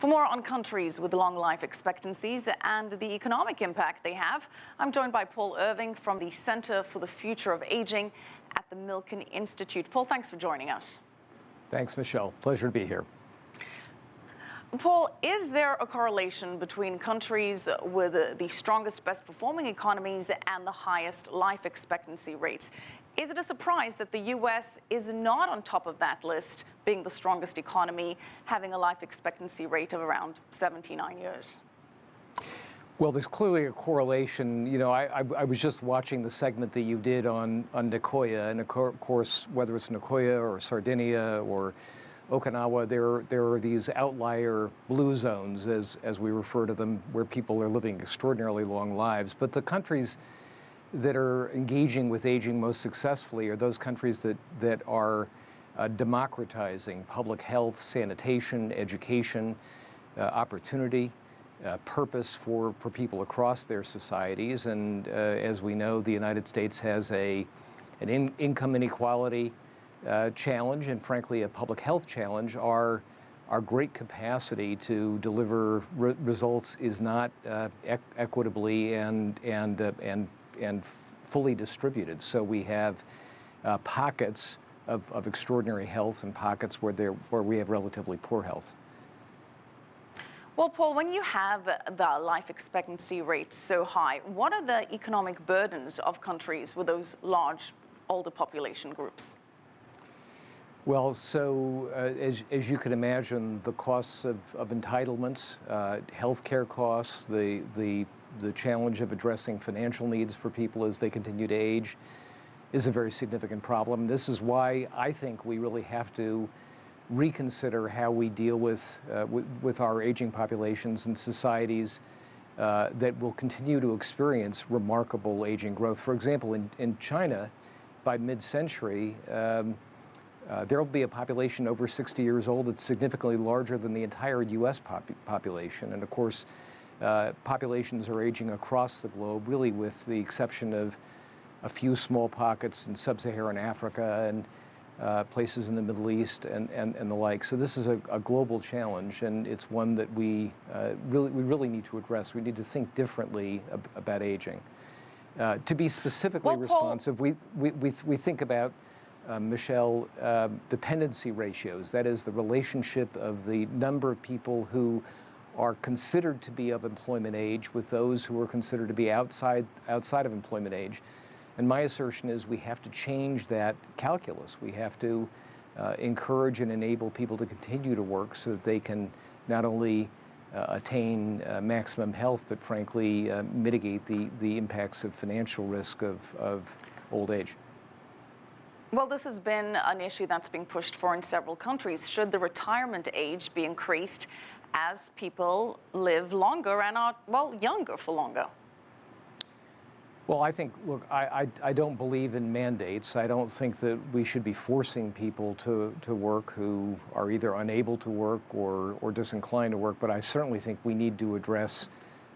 For more on countries with long life expectancies and the economic impact they have, I'm joined by Paul Irving from the Center for the Future of Aging at the Milken Institute. Paul, thanks for joining us. Thanks, Michelle. Pleasure to be here. Paul, is there a correlation between countries with the strongest, best performing economies and the highest life expectancy rates? Is it a surprise that the U.S. is not on top of that list, being the strongest economy, having a life expectancy rate of around 79 years? Well, there's clearly a correlation. You know, I was just watching the segment that you did on Nicoya, and of course, whether it's Nicoya or Sardinia or Okinawa, there are these outlier blue zones, as we refer to them, where people are living extraordinarily long lives. But the countries that are engaging with aging most successfully are those countries that are democratizing public health, sanitation, education, opportunity, purpose for people across their societies. And as we know, the United States has an income inequality challenge, and frankly a public health challenge. Our great capacity to deliver results is not equitably and fully distributed. So we have pockets of extraordinary health and pockets where we have relatively poor health. Well, Paul, when you have the life expectancy rate so high, what are the economic burdens of countries with those large older population groups? Well, so as you can imagine, the costs of entitlements, healthcare costs, the challenge of addressing financial needs for people as they continue to age is a very significant problem. This is why I think we really have to reconsider how we deal with our aging populations and societies that will continue to experience remarkable aging growth. For example, in China, by mid-century, there will be a population over 60 years old that's significantly larger than the entire U.S. population. And of course, populations are aging across the globe, really with the exception of a few small pockets in sub-Saharan Africa and places in the Middle East and the like. So this is a global challenge, and it's one that we really need to address. We need to think differently about aging. To be specifically responsive, we think about Michelle, dependency ratios. That is the relationship of the number of people who are considered to be of employment age with those who are considered to be outside of employment age. And my assertion is we have to change that calculus. We have to encourage and enable people to continue to work so that they can not only attain maximum health, but frankly mitigate the impacts of financial risk of old age. Well, this has been an issue that's being pushed for in several countries. Should the retirement age be increased as people live longer and are, well, younger for longer? Well, I think, look, I don't believe in mandates. I don't think that we should be forcing people to work who are either unable to work or disinclined to work. But I certainly think we need to address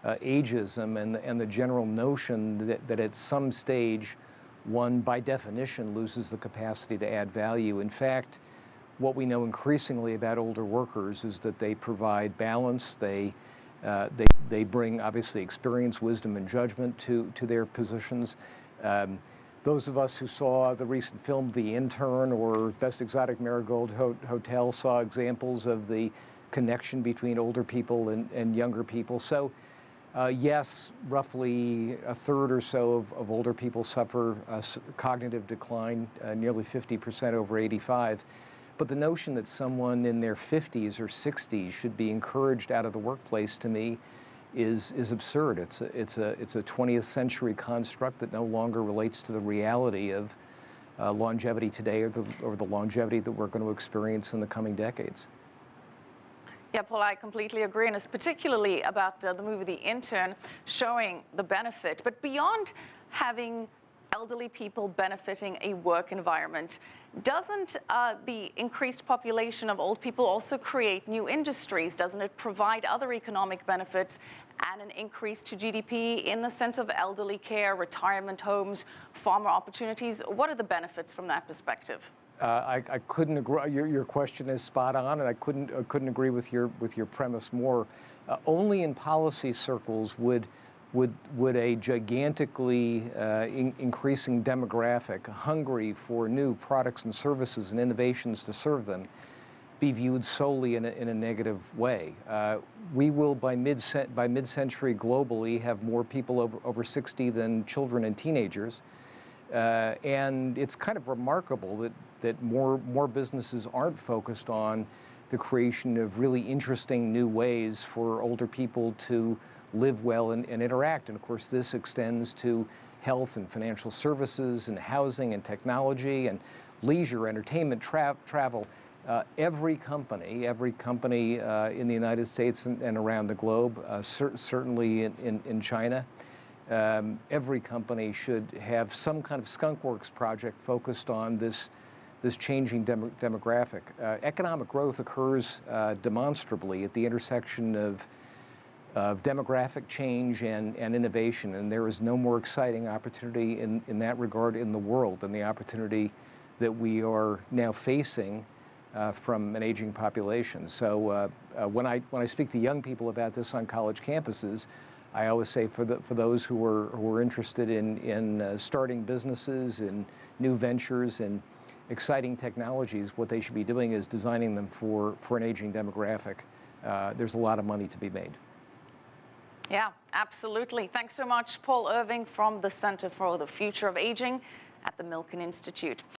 ageism and the general notion that at some stage, one, by definition, loses the capacity to add value. In fact, what we know increasingly about older workers is that they provide balance. They bring, obviously, experience, wisdom, and judgment to their positions. Those of us who saw the recent film The Intern or Best Exotic Marigold Hotel saw examples of the connection between older people and younger people. So yes, roughly a third or so of older people suffer cognitive decline, nearly 50% over 85. But the notion that someone in their 50s or 60s should be encouraged out of the workplace, to me, is absurd. It's a 20th century construct that no longer relates to the reality of longevity today or the longevity that we're going to experience in the coming decades. Yeah, Paul, I completely agree, and it's particularly about the movie The Intern showing the benefit. But beyond having elderly people benefiting a work environment, doesn't the increased population of old people also create new industries? Doesn't it provide other economic benefits and an increase to GDP in the sense of elderly care, retirement homes, farmer opportunities? What are the benefits from that perspective? I couldn't agree. Your question is spot on, and I couldn't agree with your premise more. Only in policy circles would a gigantically increasing demographic hungry for new products and services and innovations to serve them be viewed solely in a negative way. We will by mid-century globally have more people over 60 than children and teenagers. And it's kind of remarkable that more businesses aren't focused on the creation of really interesting new ways for older people to live well and interact. And of course, this extends to health and financial services and housing and technology and leisure, entertainment, travel. Every company in the United States and around the globe, certainly in China, every company should have some kind of skunkworks project focused on this changing demographic. Economic growth occurs demonstrably at the intersection of demographic change and innovation, and there is no more exciting opportunity in that regard in the world than the opportunity that we are now facing from an aging population. So when I speak to young people about this on college campuses, I always say for those who are interested in starting businesses and new ventures and exciting technologies, what they should be doing is designing them for an aging demographic. There's a lot of money to be made. Yeah, absolutely. Thanks so much, Paul Irving from the Center for the Future of Aging at the Milken Institute.